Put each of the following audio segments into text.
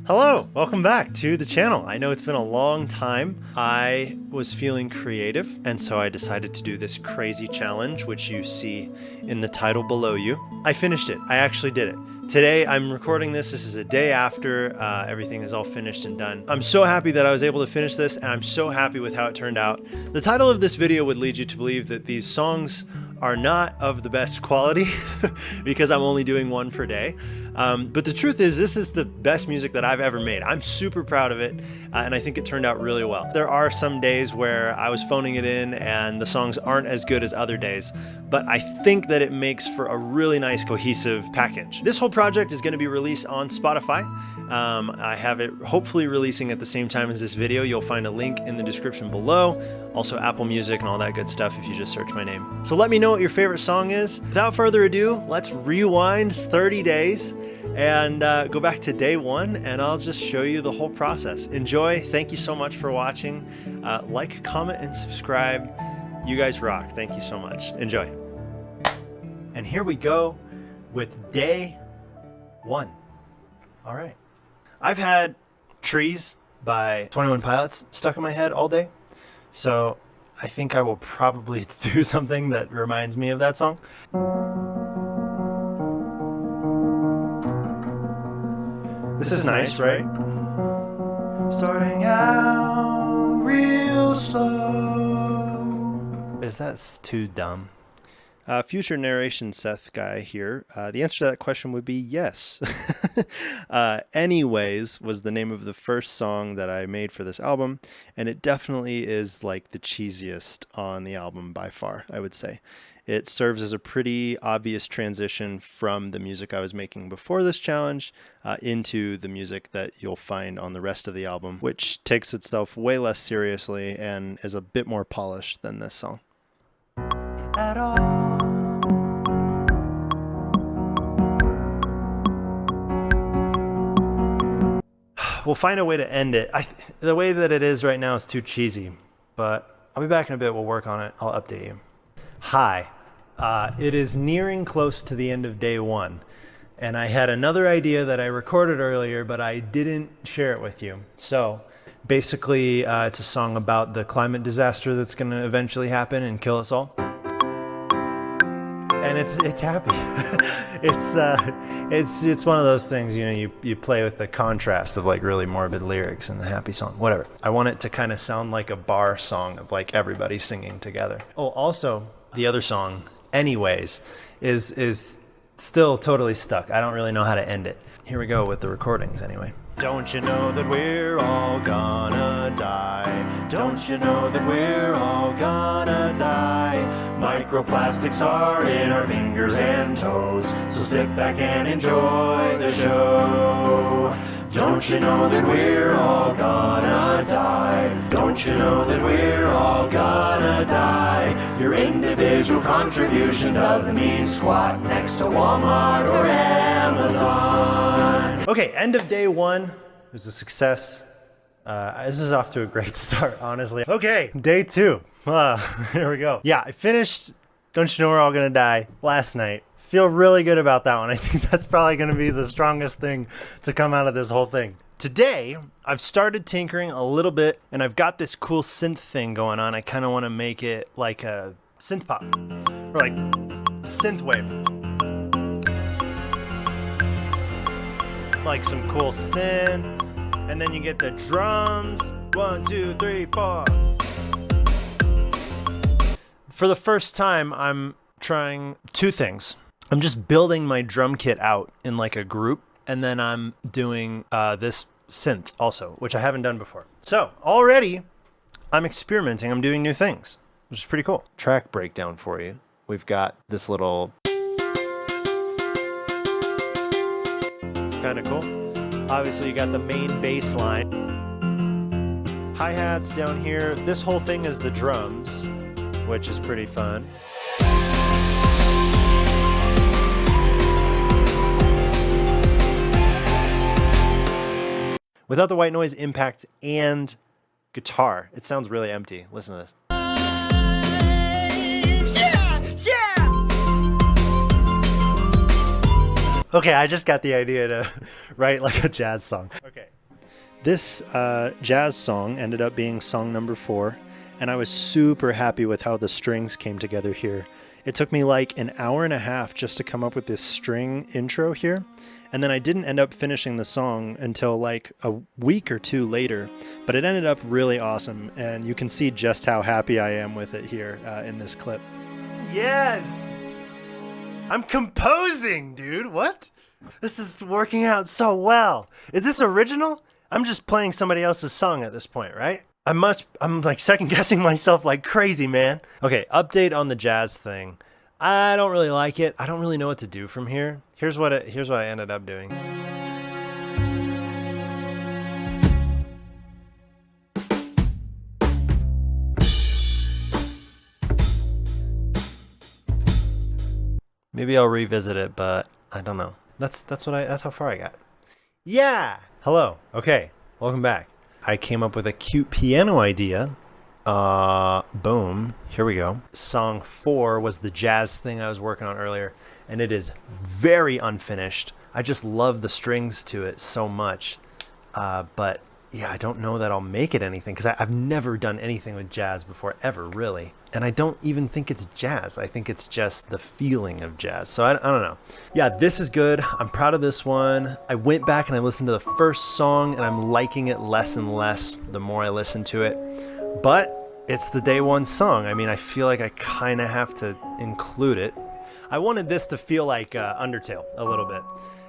Hello, welcome back to the channel. I know it's been a long time. I was feeling creative, and so I decided to do this crazy challenge, which you see in the title below you. I finished it. I actually did it. Today, I'm recording this. This is a day after everything is all finished and done. I'm so happy that I was able to finish this, and I'm so happy with how it turned out. The title of this video would lead you to believe that these songs are not of the best quality because I'm only doing one per day. But the truth is, this is the best music that I've ever made. I'm super proud of it, and I think it turned out really well. There are some days where I was phoning it in and the songs aren't as good as other days, but I think that it makes for a really nice cohesive package. This whole project is going to be released on Spotify. I have it hopefully releasing at the same time as this video. You'll find a link in the description below. Also Apple Music and all that good stuff if you just search my name. So let me know what your favorite song is. Without further ado, let's rewind 30 days and go back to day one, and I'll just show you the whole process. Enjoy. Thank you so much for watching. Like, comment, and subscribe. You guys rock. Thank you so much. Enjoy. And here we go with day one. All right. I've had Trees by 21 Pilots stuck in my head all day, so I think I will probably do something that reminds me of that song. This is nice, right? Starting out real slow. Is that too dumb? Future narration Seth guy here. The answer to that question would be yes. Anyways was the name of the first song that I made for this album, and it definitely is like the cheesiest on the album by far, I would say. It serves as a pretty obvious transition from the music I was making before this challenge into the music that you'll find on the rest of the album, which takes itself way less seriously and is a bit more polished than this song. At all. We'll find a way to end it. The way that it is right now is too cheesy, but I'll be back in a bit. We'll work on it. I'll update you. Hi. It is nearing close to the end of day one, and I had another idea that I recorded earlier, but I didn't share it with you. So basically, it's a song about the climate disaster that's going to eventually happen and kill us all. And it's happy. It's one of those things, you know, you play with the contrast of like really morbid lyrics and a happy song, whatever. I want it to kind of sound like a bar song of like everybody singing together. Oh, also the other song, Anyways, is still totally stuck. I don't really know how to end it. Here we go with the recordings anyway. Don't you know that we're all gonna die? Don't you know that we're all gonna die? Microplastics are in our fingers and toes, so sit back and enjoy the show. Don't you know that we're all gonna die? Don't you know that we're all gonna die? Your individual contribution doesn't mean squat next to Walmart or Amazon. Okay, end of day one. It was a success. This is off to a great start, honestly. Okay, day two. Here we go. Yeah, I finished Don't You Know We're All Gonna Die last night. Feel really good about that one. I think that's probably going to be the strongest thing to come out of this whole thing. Today, I've started tinkering a little bit, and I've got this cool synth thing going on. I kind of want to make it like a synth pop, or like synth wave. Like some cool synth, and then you get the drums. 1, 2, 3, 4. For the first time, I'm trying two things. I'm just building my drum kit out in like a group, and then I'm doing this synth also, which I haven't done before. So already I'm experimenting. I'm doing new things, which is pretty cool. Track breakdown for you. We've got this little kind of cool. Obviously you got the main bass line. Hi-hats down here. This whole thing is the drums, which is pretty fun. Without the white noise, impact, and guitar, it sounds really empty. Listen to this. Okay, I just got the idea to write like a jazz song. Okay, This jazz song ended up being song number 4, and I was super happy with how the strings came together here. It took me like an hour and a half just to come up with this string intro here, and then I didn't end up finishing the song until like a week or 2 later, but it ended up really awesome, and you can see just how happy I am with it here in this clip. Yes! I'm composing, dude! What? This is working out so well. Is this original? I'm just playing somebody else's song at this point, right? I'm like second guessing myself like crazy, man. Okay, update on the jazz thing. I don't really like it. I don't really know what to do from here. Here's what I ended up doing. Maybe I'll revisit it, but I don't know. That's how far I got. Yeah. Hello. Okay. Welcome back. I came up with a cute piano idea. Boom. Here we go. Song 4 was the jazz thing I was working on earlier, and it is very unfinished. I just love the strings to it so much. But yeah, I don't know that I'll make it anything because I've never done anything with jazz before, ever, really. And I don't even think it's jazz. I think it's just the feeling of jazz. So I don't know. Yeah, this is good. I'm proud of this one. I went back and I listened to the first song, and I'm liking it less and less the more I listen to it. But it's the day one song. I mean, I feel like I kind of have to include it. I wanted this to feel like Undertale a little bit.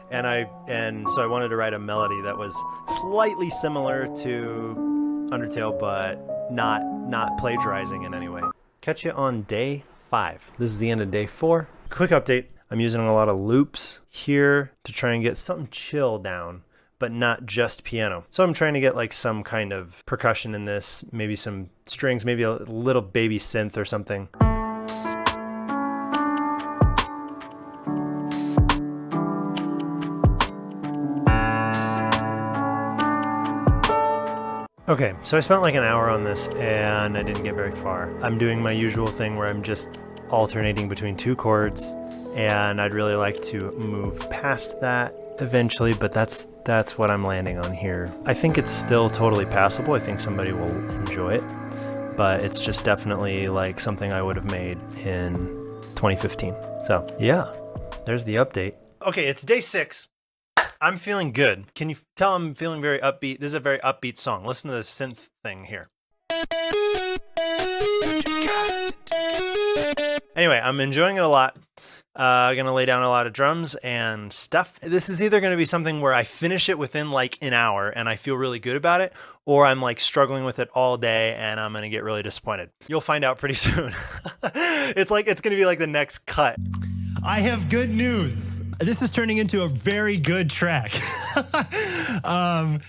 And so I wanted to write a melody that was slightly similar to Undertale, but not plagiarizing in any way. Catch you on day 5. This is the end of day 4. Quick update. I'm using a lot of loops here to try and get something chill down, but not just piano. So I'm trying to get like some kind of percussion in this, maybe some strings, maybe a little baby synth or something. Okay, so I spent like an hour on this and I didn't get very far. I'm doing my usual thing where I'm just alternating between 2 chords, and I'd really like to move past that eventually, but that's what I'm landing on here. I think it's still totally passable. I think somebody will enjoy it, but it's just definitely like something I would have made in 2015. So yeah, there's the update. Okay, it's day 6. I'm feeling good. Can you tell I'm feeling very upbeat? This is a very upbeat song. Listen to the synth thing here. Anyway, I'm enjoying it a lot. Gonna lay down a lot of drums and stuff. This is either gonna be something where I finish it within like an hour and I feel really good about it, or I'm like struggling with it all day and I'm gonna get really disappointed. You'll find out pretty soon. It's gonna be like the next cut. I have good news. This is turning into a very good track. I'm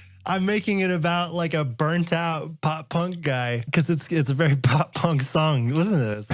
making it about like a burnt out pop punk guy because it's a very pop punk song. Listen to this.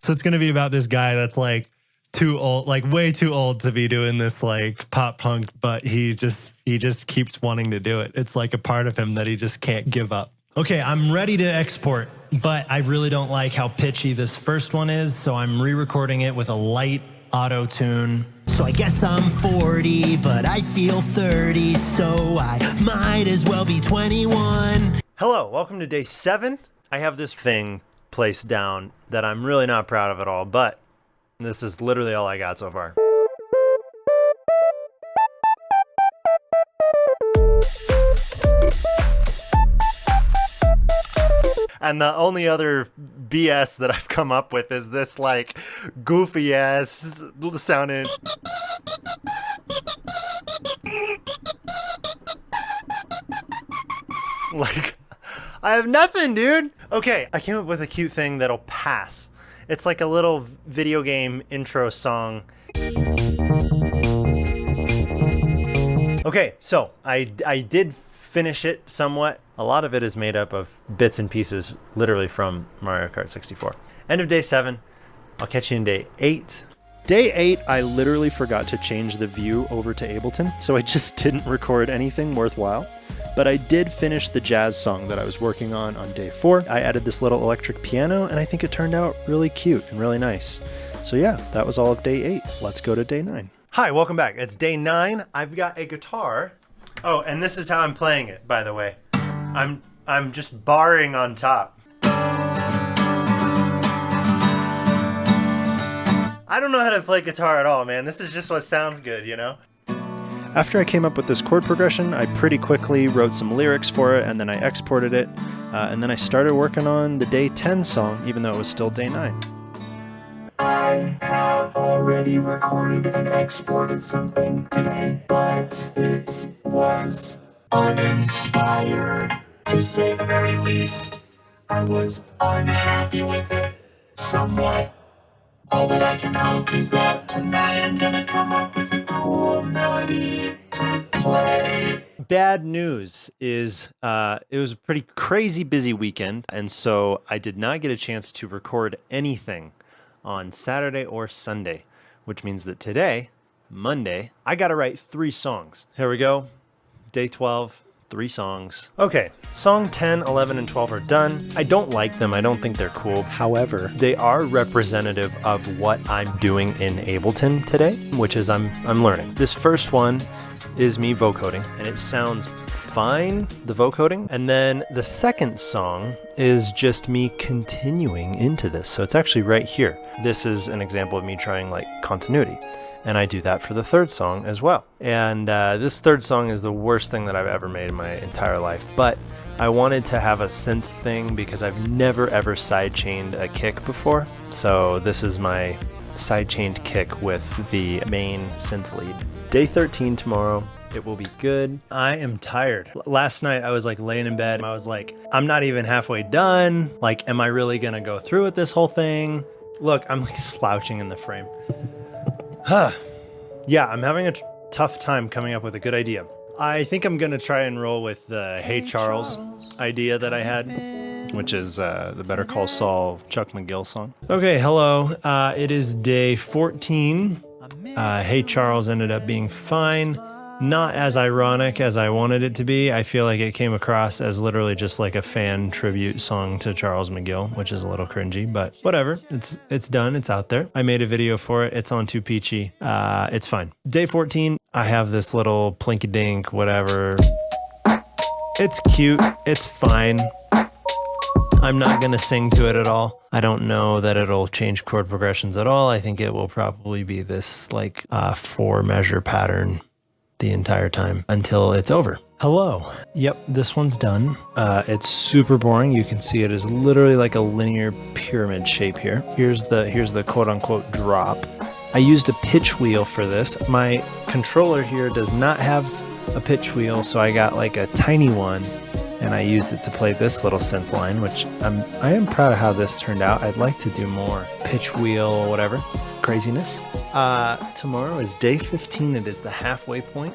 So it's going to be about this guy that's like too old, like way too old to be doing this like pop punk, but he just keeps wanting to do it. It's like a part of him that he just can't give up. Okay, I'm ready to export, but I really don't like how pitchy this first one is, so I'm re-recording it with a light auto-tune. So I guess I'm 40, but I feel 30, so I might as well be 21. Hello, welcome to day 7. I have this thing placed down that I'm really not proud of at all, but this is literally all I got so far. And the only other BS that I've come up with is this like goofy ass sounding. Like, I have nothing, dude. Okay, I came up with a cute thing that'll pass. It's like a little video game intro song. Okay, so I did finish it somewhat. A lot of it is made up of bits and pieces, literally from Mario Kart 64. End of day 7. I'll catch you in day 8. Day 8, I literally forgot to change the view over to Ableton, so I just didn't record anything worthwhile. But I did finish the jazz song that I was working on day 4. I added this little electric piano, and I think it turned out really cute and really nice. So yeah, that was all of day 8. Let's go to day 9. Hi, welcome back. It's day 9. I've got a guitar. Oh, and this is how I'm playing it, by the way. I'm just barring on top. I don't know how to play guitar at all, man. This is just what sounds good, you know? After I came up with this chord progression, I pretty quickly wrote some lyrics for it, and then I exported it, and then I started working on the day 10 song, even though it was still day 9. I have already recorded and exported something today, but it was uninspired, to say the very least. I was unhappy with it, somewhat. All that I can hope is that tonight I'm gonna come up with a cool melody to play. Bad news is it was a pretty crazy busy weekend, and so I did not get a chance to record anything on Saturday or Sunday, which means that today, Monday, I gotta write 3 songs. Here we go. Day 12, 3 songs. Okay, song 10, 11, and 12 are done. I don't like them. I don't think they're cool. However, they are representative of what I'm doing in Ableton today, which is I'm learning. This first one is me vocoding, and it sounds fine, the vocoding. And then the second song is just me continuing into this. So it's actually right here. This is an example of me trying like continuity. And I do that for the third song as well. And this third song is the worst thing that I've ever made in my entire life. But I wanted to have a synth thing because I've never ever sidechained a kick before. So this is my sidechained kick with the main synth lead. Day 13 tomorrow. It will be good. I am tired. Last night I was like laying in bed. I was like, I'm not even halfway done. Like, am I really gonna go through with this whole thing? Look, I'm like slouching in the frame. Yeah, I'm having a tough time coming up with a good idea. I think I'm gonna try and roll with the Hey Charles idea that I had, which is the Better Call Saul Chuck McGill song. Okay, hello. It is day 14. Hey Charles ended up being fine. Not as ironic as I wanted it to be. I feel like it came across as literally just like a fan tribute song to Charles McGill, which is a little cringy, but whatever. It's done. It's out there. I made a video for it. It's on Too Peachy. It's fine. Day 14, I have this little plinky-dink, whatever. It's cute. It's fine. I'm not going to sing to it at all. I don't know that it'll change chord progressions at all. I think it will probably be this like 4-measure pattern the entire time until it's over. Hello. Yep, this one's done. It's super boring. You can see it is literally like a linear pyramid shape here. Here's the quote unquote drop. I used a pitch wheel for this. My controller here does not have a pitch wheel, so I got like a tiny one and I used it to play this little synth line, which I am proud of how this turned out. I'd like to do more pitch wheel or whatever craziness. Tomorrow is day 15. It is the halfway point,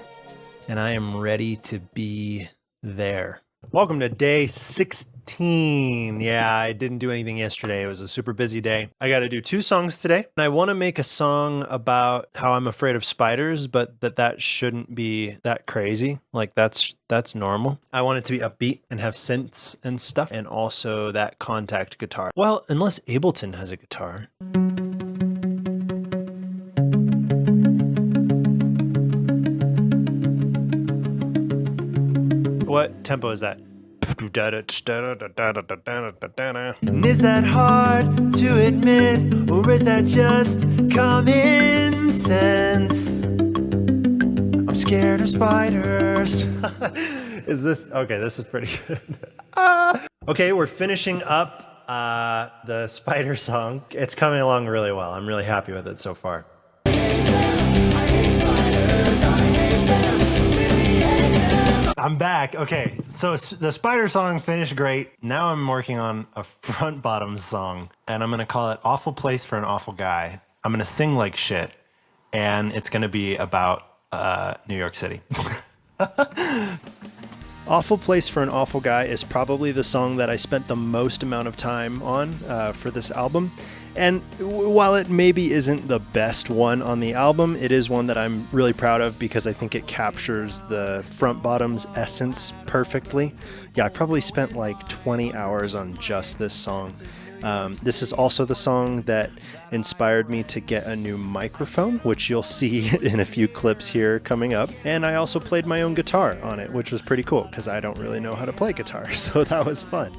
and I am ready to be there. Welcome to day 16. Yeah, I didn't do anything yesterday. It was a super busy day. I got to do 2 songs today. And I want to make a song about how I'm afraid of spiders, but that shouldn't be that crazy. Like that's normal. I want it to be upbeat and have synths and stuff, and also that contact guitar. Well, unless Ableton has a guitar. What tempo is that? And is that hard to admit, or is that just common sense? I'm scared of spiders. Is this okay? This is pretty good. Okay, we're finishing up the spider song. It's coming along really well. I'm really happy with it so far. I'm back. Okay, so the spider song finished great. Now I'm working on a front bottom song, and I'm gonna call it Awful Place for an Awful Guy. I'm gonna sing like shit, and it's gonna be about New York City. Awful Place for an Awful Guy is probably the song that I spent the most amount of time on for this album. And while it maybe isn't the best one on the album, it is one that I'm really proud of because I think it captures the front bottom's essence perfectly. Yeah, I probably spent like 20 hours on just this song. This is also the song that inspired me to get a new microphone, which you'll see in a few clips here coming up. And I also played my own guitar on it, which was pretty cool because I don't really know how to play guitar, so that was fun.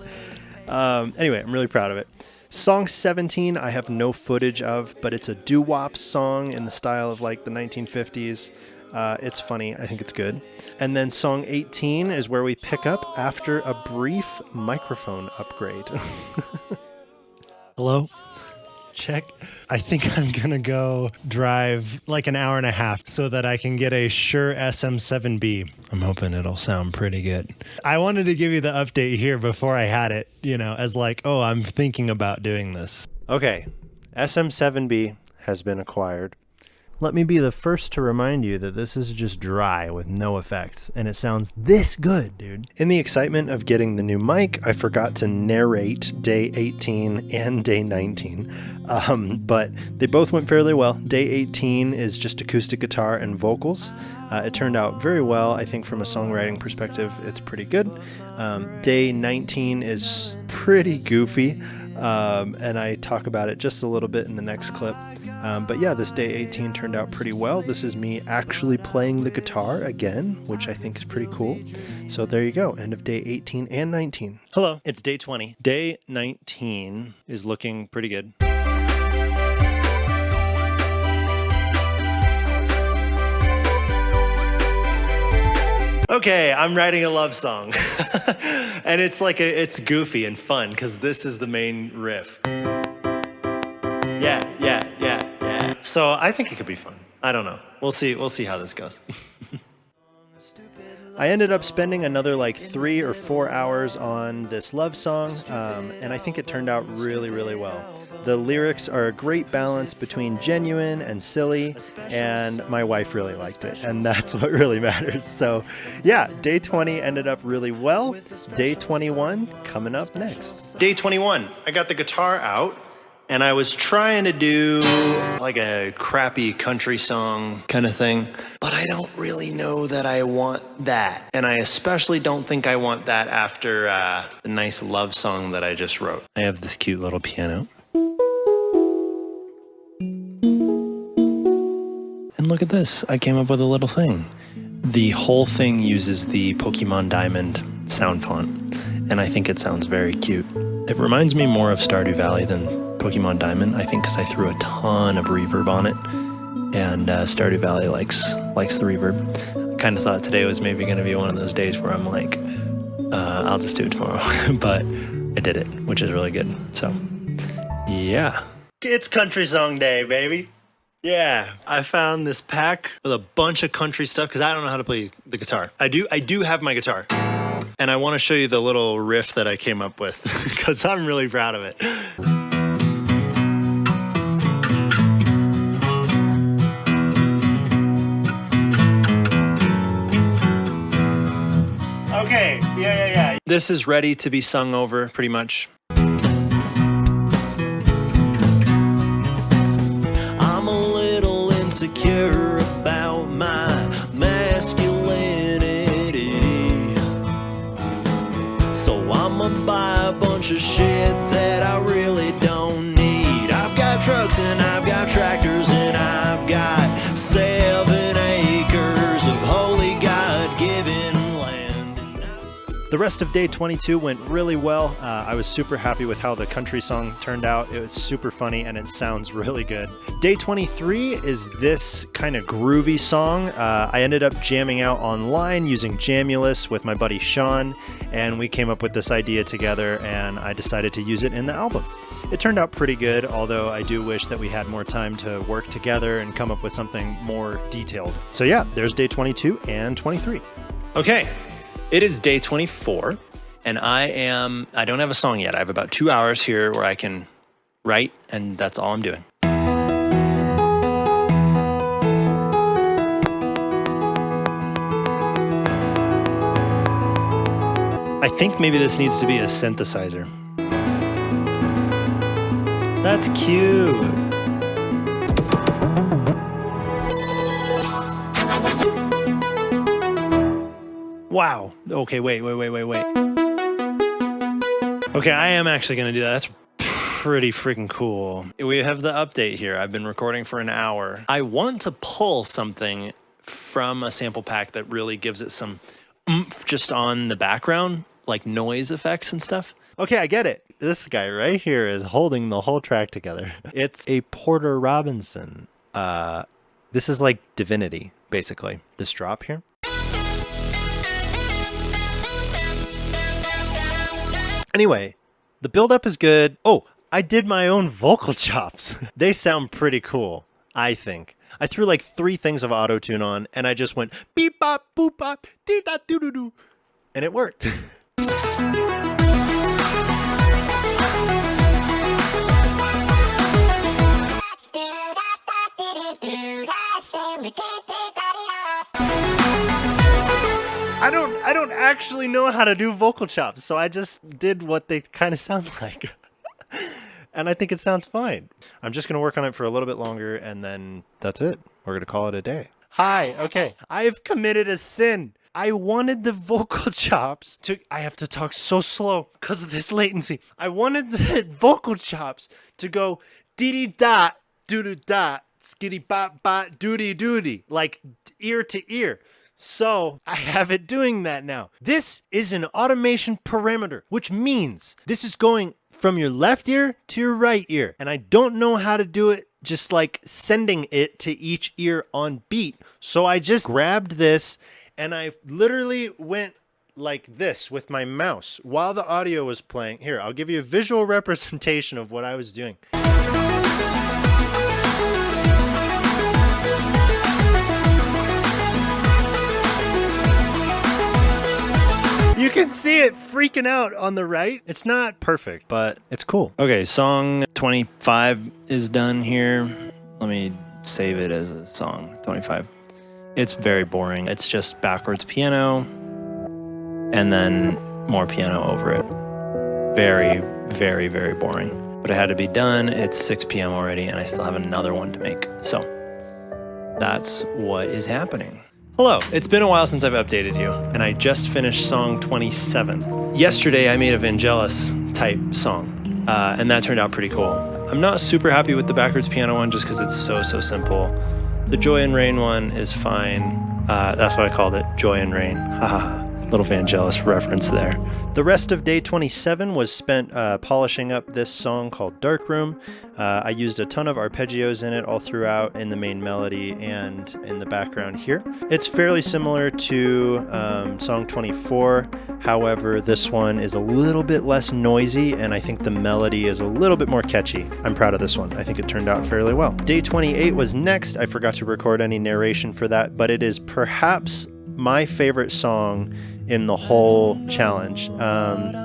Anyway, I'm really proud of it. Song 17 I have no footage of, but it's a doo-wop song in the style of like the 1950s. It's funny. I think it's good. And then song 18 is where we pick up after a brief microphone upgrade. Hello? Check. I think I'm going to go drive like an hour and a half so that I can get a Shure SM7B. I'm hoping it'll sound pretty good. I wanted to give you the update here before I had it, as like, oh, I'm thinking about doing this. Okay. SM7B has been acquired. Let me be the first to remind you that this is just dry with no effects, and it sounds this good, dude. In the excitement of getting the new mic, I forgot to narrate day 18 and day 19, but they both went fairly well. Day 18 is just acoustic guitar and vocals. It turned out very well. I think from a songwriting perspective, it's pretty good. Day 19 is pretty goofy, and I talk about it just a little bit in the next clip. But yeah, this day 18 turned out pretty well. This is me actually playing the guitar again, which I think is pretty cool. So there you go, end of day 18 and 19. Hello, it's day 20. Day 19 is looking pretty good. Okay, I'm writing a love song. And it's goofy and fun because this is the main riff. Yeah. So I think it could be fun. I don't know. We'll see how this goes. I ended up spending another like 3 or 4 hours on this love song, and I think it turned out really, really well. The lyrics are a great balance between genuine and silly, and my wife really liked it, and that's what really matters. So yeah, day 20 ended up really well. Day 21 coming up next. Day 21, I got the guitar out, and I was trying to do like a crappy country song kind of thing, but I don't really know that I want that. And I especially don't think I want that after the nice love song that I just wrote. I have this cute little piano. And look at this, I came up with a little thing. The whole thing uses the Pokemon Diamond sound font, and I think it sounds very cute. It reminds me more of Stardew Valley than Pokemon Diamond, I think because I threw a ton of reverb on it, and Stardew Valley likes the reverb. I kind of thought today was maybe going to be one of those days where I'm like, I'll just do it tomorrow, but I did it, which is really good. So, yeah. It's country song day, baby. Yeah, I found this pack with a bunch of country stuff because I don't know how to play the guitar. I do have my guitar, and I want to show you the little riff that I came up with because I'm really proud of it. Okay, yeah. This is ready to be sung over, pretty much. I'm a little insecure about my masculinity, so I'ma buy a bunch of shit that I really don't need. I've got trucks and I've got tractors and I've got 7 acres of holy God-given land. The rest of day 22 went really well. I was super happy with how the country song turned out. It was super funny and it sounds really good. Day 23 is this kind of groovy song. I ended up jamming out online using Jamulus with my buddy Sean, and we came up with this idea together, and I decided to use it in the album. It turned out pretty good, although I do wish that we had more time to work together and come up with something more detailed. So yeah, there's day 22 and 23. Okay. It is day 24, and I don't have a song yet. I have about 2 hours here where I can write, and that's all I'm doing. I think maybe this needs to be a synthesizer. That's cute. Wow. Okay, wait. Okay, I am actually going to do that. pretty freaking cool. We have the update here. I've been recording for an hour. I want to pull something from a sample pack that really gives it some oomph just on the background, like noise effects and stuff. Okay, I get it. This guy right here is holding the whole track together. It's a Porter Robinson. This is like Divinity, basically. This drop here. Anyway, the build-up is good. Oh, I did my own vocal chops. They sound pretty cool, I think. I threw like 3 things of auto-tune on, and I just went beep bop boop bop dee da doo doo doo, and it worked. I don't actually know how to do vocal chops, so I just did what they kind of sound like. And I think it sounds fine. I'm just going to work on it for a little bit longer, and then that's it. We're going to call it a day. Hi, okay. I have committed a sin. I wanted the vocal chops to... I have to talk so slow because of this latency. I wanted the vocal chops to go dee-dee-da, doo-doo-da, skitty-bop-bop, doody-doody, like ear to ear. So I have it doing that now. This is an automation parameter, which means this is going from your left ear to your right ear. And I don't know how to do it just like sending it to each ear on beat. So I just grabbed this and I literally went like this with my mouse while the audio was playing. Here, I'll give you a visual representation of what I was doing. You can see it freaking out on the right. It's not perfect, but it's cool. Okay, song 25 is done here. Let me save it as a song 25. It's very boring. It's just backwards piano and then more piano over it. Very, very, very boring. But it had to be done. It's 6 p.m. already, and I still have another one to make. So that's what is happening. Hello, it's been a while since I've updated you, and I just finished song 27. Yesterday I made a Vangelis type song, and that turned out pretty cool. I'm not super happy with the backwards piano one just because it's so simple. The Joy and Rain one is fine. That's why I called it Joy and Rain. Haha, little Vangelis reference there. The rest of day 27 was spent polishing up this song called Darkroom. I used a ton of arpeggios in it all throughout in the main melody and in the background here. It's fairly similar to song 24. However, this one is a little bit less noisy, and I think the melody is a little bit more catchy. I'm proud of this one. I think it turned out fairly well. Day 28 was next. I forgot to record any narration for that, but it is perhaps my favorite song in the whole challenge.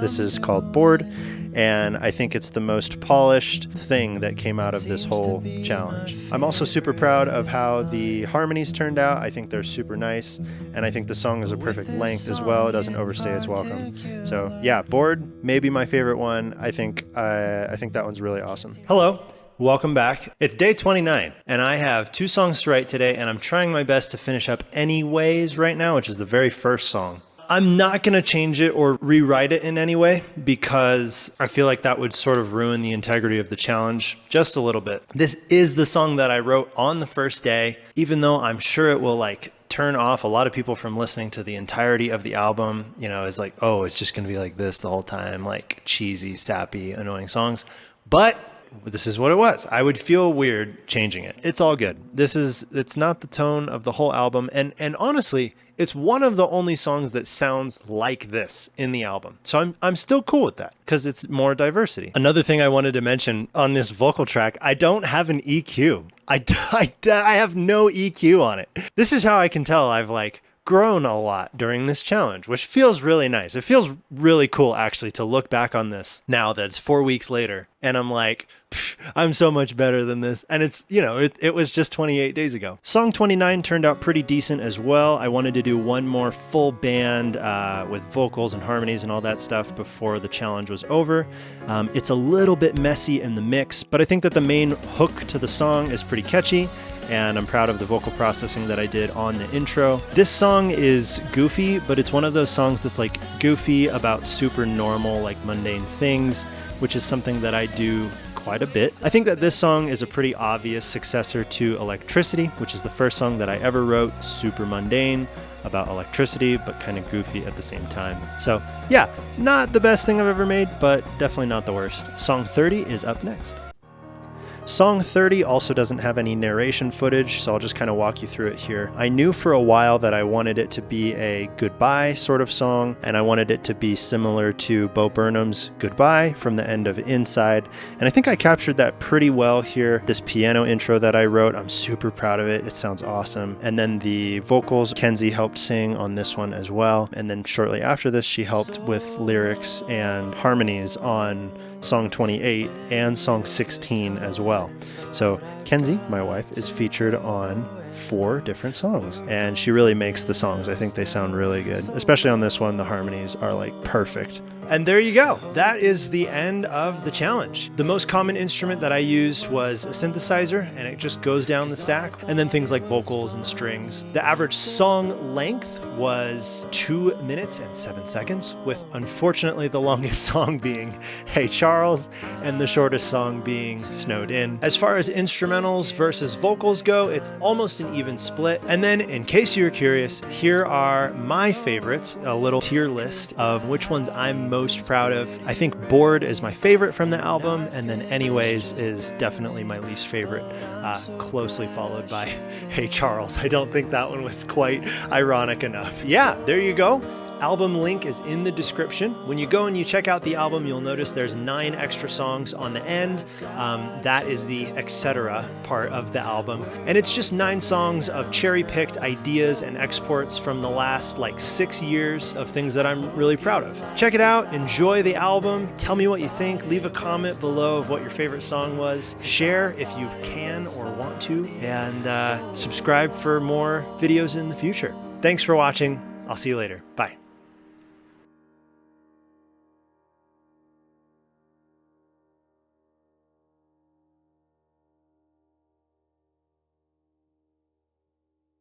This is called Bored, and I think it's the most polished thing that came out of this whole challenge. I'm also super proud of how the harmonies turned out. I think they're super nice, and I think the song is a perfect length as well. It doesn't overstay its welcome. So yeah, Bored, maybe my favorite one. I think that one's really awesome. Hello. Welcome back. It's day 29, and I have 2 songs to write today, and I'm trying my best to finish up Anyways right now, which is the very first song. I'm not going to change it or rewrite it in any way because I feel like that would sort of ruin the integrity of the challenge just a little bit. This is the song that I wrote on the first day, even though I'm sure it will like turn off a lot of people from listening to the entirety of the album. You know, it's like, oh, it's just going to be like this the whole time, like cheesy, sappy, annoying songs. But this is what it was. I would feel weird changing it. It's all good. It's not the tone of the whole album. And honestly, it's one of the only songs that sounds like this in the album. So I'm still cool with that because it's more diversity. Another thing I wanted to mention on this vocal track, I don't have an EQ. I have no EQ on it. This is how I can tell I've like grown a lot during this challenge, which feels really nice. It feels really cool actually to look back on this now that it's 4 weeks later and I'm like, I'm so much better than this. And it's, you know, it was just 28 days ago. Song 29 turned out pretty decent as well. I wanted to do one more full band with vocals and harmonies and all that stuff before the challenge was over. It's a little bit messy in the mix, but I think that the main hook to the song is pretty catchy. And I'm proud of the vocal processing that I did on the intro. This song is goofy, but it's one of those songs that's like goofy about super normal, like mundane things, which is something that I do quite a bit. I think that this song is a pretty obvious successor to Electricity, which is the first song that I ever wrote, super mundane, about electricity, but kind of goofy at the same time. So yeah, not the best thing I've ever made, but definitely not the worst. Song 30 is up next. Song 30 also doesn't have any narration footage, so I'll just kind of walk you through it here. I knew for a while that I wanted it to be a goodbye sort of song, and I wanted it to be similar to Bo Burnham's Goodbye from the end of Inside, and I think I captured that pretty well here. This piano intro that I wrote, I'm super proud of it. It sounds awesome. And then the vocals, Kenzie helped sing on this one as well, and then shortly after this, she helped with lyrics and harmonies on Song 28 and Song 16 as well. So Kenzie, my wife, is featured on 4 different songs, and she really makes the songs. I think they sound really good, especially on this one. The harmonies are like perfect. And there you go. That is the end of the challenge. The most common instrument that I used was a synthesizer, and it just goes down the stack, and then things like vocals and strings. The average song length was 2 minutes and 7 seconds, with unfortunately the longest song being Hey Charles and the shortest song being Snowed In. As far as instrumentals versus vocals go, it's almost an even split. And then, in case you're curious, here are my favorites, a little tier list of which ones I'm most proud of. I think Bored is my favorite from the album, and then Anyways is definitely my least favorite, closely followed by Hey Charles. I don't think that one was quite ironic enough. Yeah, there you go. Album link is in the description. When you go and you check out the album, you'll notice there's 9 extra songs on the end. That is the etc. part of the album. And it's just 9 songs of cherry-picked ideas and exports from the last 6 years of things that I'm really proud of. Check it out, enjoy the album, tell me what you think, leave a comment below of what your favorite song was, share if you can or want to, and subscribe for more videos in the future. Thanks for watching. I'll see you later. Bye.